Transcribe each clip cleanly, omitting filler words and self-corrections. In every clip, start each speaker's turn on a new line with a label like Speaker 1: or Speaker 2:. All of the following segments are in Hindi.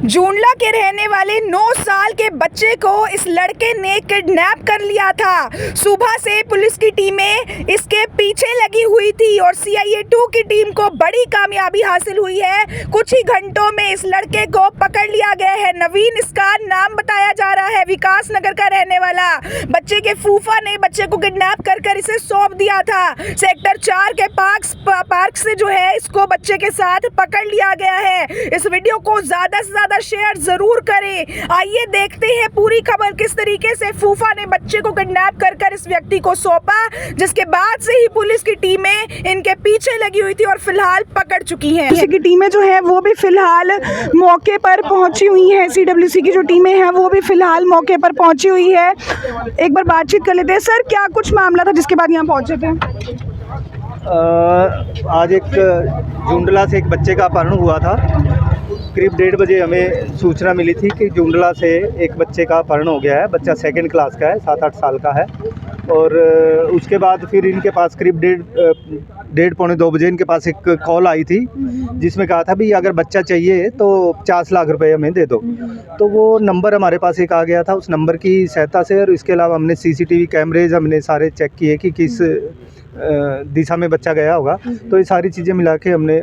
Speaker 1: जूंडला के रहने वाले 9 साल के बच्चे को इस लड़के ने किडनैप कर लिया था। सुबह से पुलिस की टीमें इसके पीछे लगी हुई थी और CIA 2 की टीम को बड़ी कामयाबी हासिल हुई है। कुछ ही घंटों में इस लड़के को पकड़ लिया गया है। नवीन इसका नाम बताया जा रहा है, विकास नगर का रहने वाला। बच्चे के फूफा ने बच्चे को किडनैप कर इसे सौंप दिया था। सेक्टर 4 के पार्क से जो है इसको बच्चे के साथ पकड़ लिया गया है। इस वीडियो को ज्यादा से ज्यादा शेयर जरूर करें। आइए देखते हैं पूरी खबर, किस तरीके से फूफा ने बच्चे को किडनैप कर इस व्यक्ति को सौंपा, जिसके बाद से ही पुलिस की टीमें इनके पीछे लगी हुई थी और फिलहाल पकड़ चुकी हैं। पुलिस की टीमें जो है वो भी फिलहाल मौके पर पहुंची हुई हैं। CWC की जो टीमें हैं वो भी फिलहाल मौके पर पहुंची हुई है। एक बार बातचीत कर लेते हैं। सर, क्या कुछ मामला था जिसके बाद यहाँ पहुंचे थे?
Speaker 2: आज एक जूंडला से एक बच्चे का अपहरण हुआ था। करीब 1:30 बजे हमें सूचना मिली थी कि जूंडला से एक बच्चे का अपहरण हो गया है। बच्चा 2nd क्लास का है, 7-8 साल का है। और उसके बाद फिर इनके पास करीब 1:30-1:45-2 बजे इनके पास एक कॉल आई थी, जिसमें कहा था भी अगर बच्चा चाहिए तो 50 लाख रुपए हमें दे दो। तो वो नंबर हमारे पास एक आ गया था। उस नंबर की सहायता से और इसके अलावा हमने CCTV कैमरेज हमने सारे चेक किए कि किस दिशा में बच्चा गया होगा। तो ये सारी चीज़ें मिला के हमने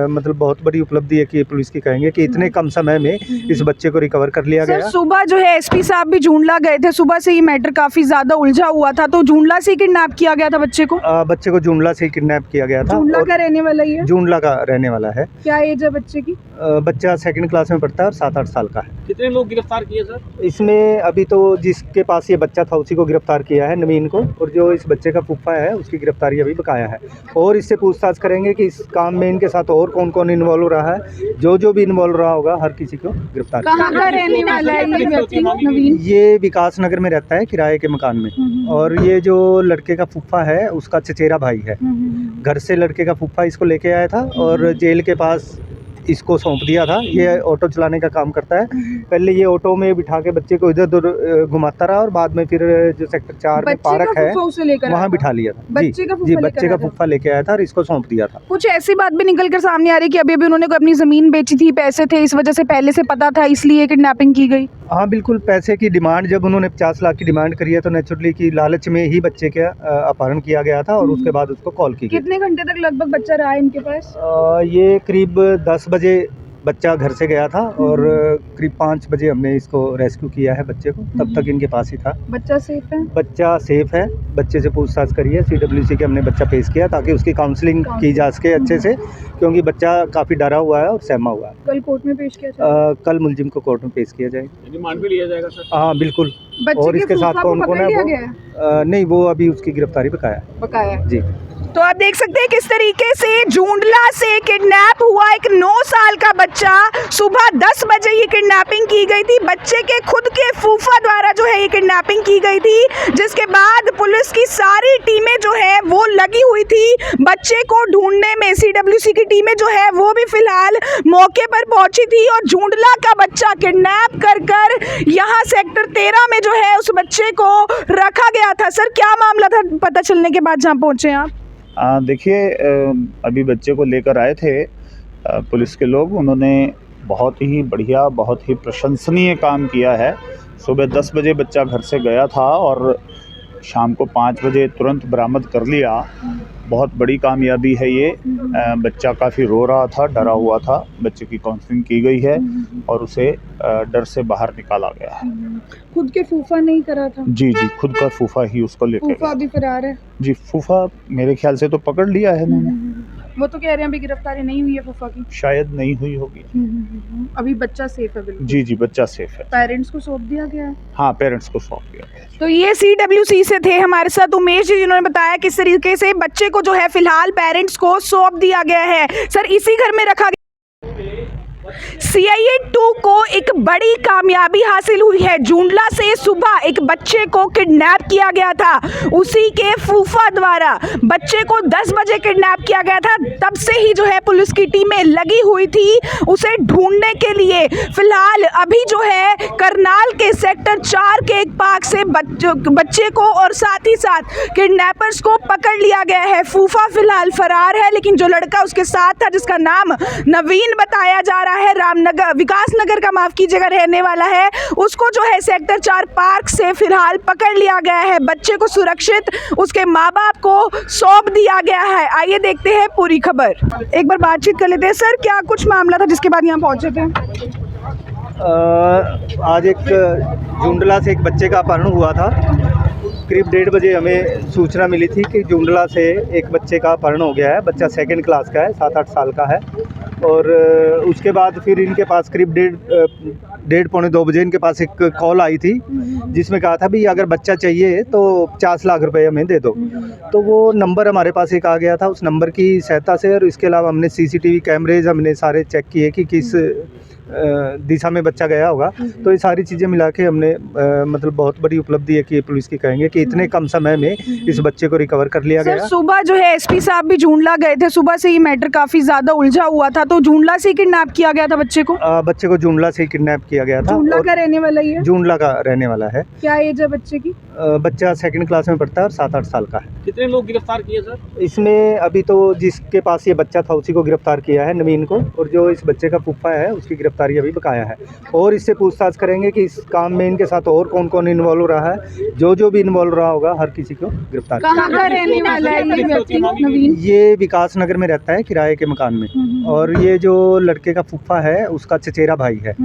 Speaker 2: मतलब बहुत बड़ी उपलब्धि है कि पुलिस की कहेंगे कि इतने कम समय में इस बच्चे को रिकवर कर लिया गया।
Speaker 1: सुबह जो है SP साहब भी जूंडला गए थे। सुबह से ये मैटर काफ़ी ज़्यादा उलझा हुआ था। तो जूंडला से किडनैप किया गया था बच्चे को?
Speaker 2: बच्चे को जूंडला से किडनैप किया गया था।
Speaker 1: जूंडला का रहने वाला ही है?
Speaker 2: जूंडला का रहने वाला है।
Speaker 1: क्या एज है बच्चे की?
Speaker 2: बच्चा 2nd क्लास में पढ़ता है और 7-8 साल का है।
Speaker 3: कितने लोग गिरफ्तार किए सर?
Speaker 2: इसमें अभी तो जिसके पास ये बच्चा था उसी को गिरफ्तार किया है, नवीन को। और जो इस बच्चे का फूफा है उसकी गिरफ्तारी अभी बकाया है। और इससे पूछताछ करेंगे कि इस काम में इनके साथ और कौन कौन इन्वॉल्व रहा है। जो भी इन्वॉल्व रहा होगा हर किसी को गिरफ्तार।
Speaker 1: कहाँ का रहने वाला है ये व्यक्ति नवीन?
Speaker 2: ये विकास नगर में रहता है, किराए के मकान में। और ये जो लड़के का फूफा है उसका चचेरा भाई है। घर से लड़के का फूफा इसको लेके आया था और जेल के पास इसको सौंप दिया था। ये ऑटो चलाने का काम करता है। पहले ये ऑटो में बिठा के बच्चे को इधर उधर घुमाता रहा और बाद में फिर जो सेक्टर 4 में पार्क है वहाँ बिठा लिया था। बच्चे का फूफा लेके आया था और इसको सौंप दिया था।
Speaker 1: कुछ ऐसी बात भी निकल कर सामने आ रही कि अभी उन्होंने कोई अपनी जमीन बेची थी, पैसे थे, इस वजह से पहले से पता था, इसलिए किडनैपिंग की गई?
Speaker 2: हाँ बिल्कुल, पैसे की डिमांड जब उन्होंने 50 लाख की डिमांड करी है तो नेचुरली की लालच में ही बच्चे का अपहरण किया गया था और उसके बाद उसको कॉल की गई।
Speaker 1: कितने घंटे तक लगभग बच्चा रहा इनके पास?
Speaker 2: ये करीब 10 बजे बच्चा घर से गया था और करीब 5 बजे हमने इसको रेस्क्यू किया है बच्चे को। तब तक इनके पास ही था।
Speaker 1: बच्चा सेफ है?
Speaker 2: बच्चा सेफ है। बच्चे से पूछताछ करिए। CWC के हमने बच्चा पेश किया ताकि उसकी काउंसलिंग की जा सके अच्छे से, क्योंकि बच्चा काफ़ी डरा हुआ है और सहमा हुआ है।
Speaker 1: कल कोर्ट में पेश किया जाएगा?
Speaker 2: कल मुलजिम को कोर्ट में पेश किया जाएगा।
Speaker 3: रिमांड भी लिया जाएगा सर?
Speaker 2: हाँ बिल्कुल। और इसके साथ कौन कौन है वो नहीं, वो अभी उसकी गिरफ्तारी बकाया है जी।
Speaker 1: तो आप देख सकते हैं किस तरीके से जूंडला से किडनैप हुआ एक 9 साल का बच्चा। सुबह 10 बजे ये किडनैपिंग की गई थी। बच्चे के खुद के फूफा द्वारा जो है ये किडनैपिंग की गई थी, जिसके बाद पुलिस की सारी टीमें जो है वो लगी हुई थी बच्चे को ढूंढने में। CWC की टीमें जो है वो भी फिलहाल मौके पर पहुंची थी और जूंडला का बच्चा किडनैप कर यहाँ सेक्टर 13 में जो है उस बच्चे को रखा गया था। सर, क्या मामला था पता चलने के बाद जहाँ पहुंचे आप?
Speaker 4: देखिए, अभी बच्चे को लेकर आए थे पुलिस के लोग। उन्होंने बहुत ही बढ़िया, बहुत ही प्रशंसनीय काम किया है। सुबह 10 बजे बच्चा घर से गया था और शाम को 5 बजे तुरंत बरामद कर लिया। बहुत बड़ी कामयाबी है ये। बच्चा काफ़ी रो रहा था, डरा हुआ था। बच्चे की काउंसलिंग की गई है और उसे डर से बाहर निकाला गया है।
Speaker 1: खुद के फूफा नहीं करा था?
Speaker 4: जी, खुद का फूफा ही उसको लेकर
Speaker 1: फूफा भी फरार है?
Speaker 4: जी, फूफा मेरे ख्याल से तो पकड़ लिया है उन्होंने।
Speaker 1: वो तो कह रहे हैं अभी गिरफ्तारी नहीं हुई है फूफा की?
Speaker 4: शायद नहीं हुई होगी।
Speaker 1: अभी बच्चा सेफ है? बिल्कुल
Speaker 4: जी, बच्चा सेफ है।
Speaker 1: पेरेंट्स को सौंप दिया गया है?
Speaker 4: हाँ, पेरेंट्स को सौंप दिया गया।
Speaker 1: तो ये CWC से थे हमारे साथ उमेश जी, जिन्होंने बताया किस तरीके से बच्चे को जो है फिलहाल पेरेंट्स को सौंप दिया गया है। सर, इसी घर में रखा गया। CIA 2 को एक बड़ी कामयाबी हासिल हुई है। जूंडला से सुबह एक बच्चे को किडनैप किया गया था, उसी के फूफा द्वारा। बच्चे को 10 बजे किडनैप किया गया था। तब से ही जो है पुलिस की टीमें लगी हुई थी उसे ढूंढने के लिए। फिलहाल अभी जो है करनाल के सेक्टर 4 के एक पार्क से बच्चे को और साथ ही साथ किडनैपर्स को पकड़ लिया गया है। फूफा फिलहाल फरार है, लेकिन जो लड़का उसके साथ था जिसका नाम नवीन बताया जा रहा है रामनगर, विकास नगर का माफ कीजिएगा, रहने वाला है, उसको जो है सेक्टर 4 पार्क से फिलहाल पकड़ लिया गया है। बच्चे को सुरक्षित उसके माँ बाप को सौंप दिया गया है। आइए देखते हैं पूरी खबर, एक बार बातचीत कर लेते हैं। सर, क्या कुछ मामला था जिसके बाद यहाँ पहुँचे थे?
Speaker 2: आज एक जुंडला से एक बच्चे का अपहरण हुआ था। करीब 1:30 बजे हमें सूचना मिली थी कि जुंडला से एक बच्चे का अपहरण हो गया है। बच्चा 2nd क्लास का है, 7-8 साल का है। और उसके बाद फिर इनके पास करीब 1:30 पौने 2 बजे इनके पास एक कॉल आई थी जिसमें कहा था भी अगर बच्चा चाहिए तो 50 लाख रुपए हमें दे दो। तो वो नंबर हमारे पास एक आ गया था, उस नंबर की सहायता से और इसके अलावा हमने CCTV कैमरेज हमने सारे चेक किए कि किस दिशा में बच्चा गया होगा। तो ये सारी चीज़ें मिला के हमने मतलब बहुत बड़ी उपलब्धि है कि पुलिस की कहेंगे कि इतने कम समय में इस बच्चे को रिकवर कर लिया गया।
Speaker 1: सर, सुबह जो है SP साहब भी जूंडला गए थे, सुबह से ये मैटर काफ़ी ज़्यादा उलझा हुआ था। तो जूंडला से किडनैप किया गया था बच्चे को?
Speaker 2: बच्चे को जुंडला से किडनैप किया गया था।
Speaker 1: जूंडला का रहने वाला ही है?
Speaker 2: जुंडला का रहने वाला है।
Speaker 1: क्या एज है बच्चे की?
Speaker 2: बच्चा 2nd क्लास में पढ़ता है और 7-8 साल का है।
Speaker 3: कितने लोग गिरफ्तार किए सर?
Speaker 2: इसमें अभी तो जिसके पास ये बच्चा था उसी को गिरफ्तार किया है, नवीन को, और जो इस बच्चे का फूफा है उसकी गिरफ्तारी अभी बकाया है। और इससे पूछताछ करेंगे कि इस काम में इनके साथ और कौन कौन इन्वॉल्व रहा है। जो भी इन्वॉल्व रहा होगा हर किसी को गिरफ्तार किया।
Speaker 1: कहाँ का रहने वाला है ये व्यक्ति नवीन?
Speaker 2: ये विकास नगर में रहता है किराए के मकान में। और ये जो लड़के का फूफा है उसका चचेरा भाई है।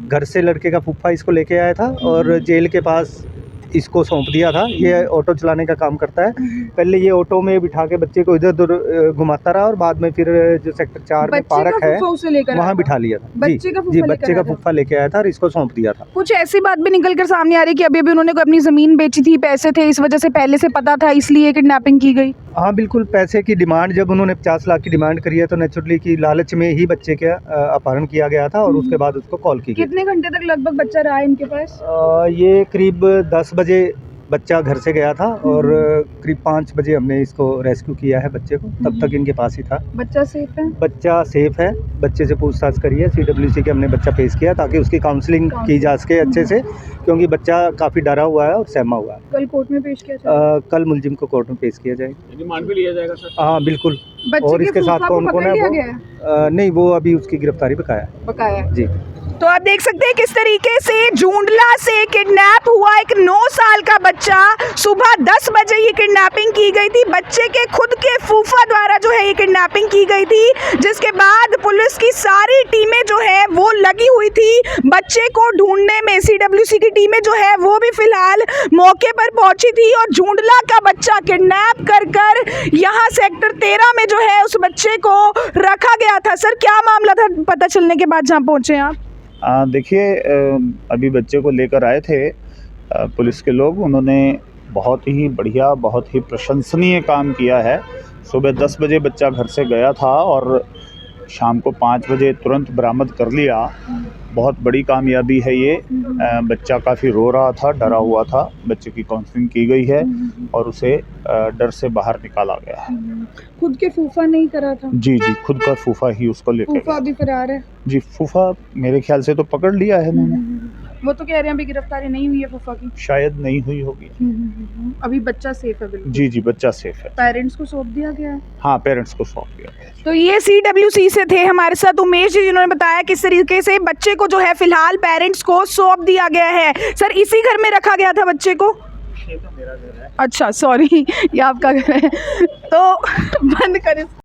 Speaker 2: घर से लड़के का फूफा इसको लेके आया था और जेल के पास इसको सौंप दिया था। ये ऑटो चलाने का काम करता है। पहले ये ऑटो में बिठा के बच्चे को इधर उधर घुमाता रहा और बाद में फिर जो सेक्टर 4 में पार्क है वहाँ बिठा लिया था। जी, बच्चे का फूफा लेके आया था और इसको सौंप दिया था।
Speaker 1: कुछ ऐसी बात भी निकल कर सामने आ रही कि अभी उन्होंने कोई अपनी ज़मीन बेची थी, पैसे थे, इस वजह से पहले से पता था इसलिए किडनैपिंग की गई?
Speaker 2: हाँ बिल्कुल, पैसे की डिमांड, जब उन्होंने 50 लाख की डिमांड करी है तो नेचुरली की लालच में ही बच्चे का अपहरण किया गया था और उसके बाद उसको कॉल की गई।
Speaker 1: कितने घंटे तक लगभग बच्चा रहा है इनके पास?
Speaker 2: ये करीब 10 बजे बच्चा घर से गया था और करीब 5 बजे हमने इसको रेस्क्यू किया है बच्चे को। तब तक इनके पास ही था।
Speaker 1: बच्चा सेफ है?
Speaker 2: बच्चा सेफ है। बच्चे से पूछताछ करी है, CWC के हमने बच्चा पेश किया ताकि उसकी काउंसलिंग की जा सके अच्छे से, क्योंकि बच्चा काफ़ी डरा हुआ है और सहमा हुआ है।
Speaker 1: कल कोर्ट में पेश किया जाएगा?
Speaker 2: कल मुलजिम को कोर्ट में पेश किया जाएगा।
Speaker 3: रिमांड भी लिया जाएगा सर?
Speaker 2: हाँ बिल्कुल। और इसके साथ कौन कौन है नहीं, वो अभी उसकी गिरफ्तारी बकाया जी।
Speaker 1: तो आप देख सकते हैं किस तरीके से जूंडला से किडनैप हुआ एक 9 साल का बच्चा। सुबह 10 बजे ये किडनैपिंग की गई थी। बच्चे के खुद के फूफा द्वारा जो है ये किडनैपिंग की गई थी, जिसके बाद पुलिस की सारी टीमें जो है वो लगी हुई थी बच्चे को ढूंढने में। CWC की टीमें जो है वो भी फिलहाल मौके पर पहुंची थी और जूंडला का बच्चा किडनैप कर यहाँ सेक्टर 13 में जो है उस बच्चे को रखा गया था। सर, क्या मामला था पता चलने के बाद जहाँ पहुँचे आप?
Speaker 4: देखिए, अभी बच्चे को लेकर आए थे पुलिस के लोग। उन्होंने बहुत ही बढ़िया, बहुत ही प्रशंसनीय काम किया है। सुबह 10 बजे बच्चा घर से गया था और शाम को 5 बजे तुरंत बरामद कर लिया। बहुत बड़ी कामयाबी है ये। बच्चा काफ़ी रो रहा था, डरा हुआ था। बच्चे की काउंसलिंग की गई है और उसे डर से बाहर निकाला गया है।
Speaker 1: खुद के फूफा नहीं करा था?
Speaker 4: जी, खुद का फूफा ही उसको लेकर गया।
Speaker 1: फूफा अभी फरार है? जी,
Speaker 4: फूफा मेरे ख्याल से तो पकड़ लिया है इन्होंने।
Speaker 1: वो तो कह रहे हैं अभी गिरफ्तारी नहीं हुई है फूफा की?
Speaker 4: शायद नहीं हुई होगी।
Speaker 1: अभी बच्चा सेफ है? बिल्कुल
Speaker 4: जी, बच्चा सेफ है।
Speaker 1: पेरेंट्स को सौंप दिया गया है?
Speaker 4: हाँ, पेरेंट्स को सौंप दिया गया।
Speaker 1: तो ये CWC से थे हमारे साथ उमेश जी, जिन्होंने बताया किस तरीके से बच्चे को जो है फिलहाल पेरेंट्स को सौंप दिया गया है। सर, इसी घर में रखा गया था बच्चे को?
Speaker 2: ये तो मेरा घर है।
Speaker 1: अच्छा, सॉरी, ये आपका घर है। तो बंद करें।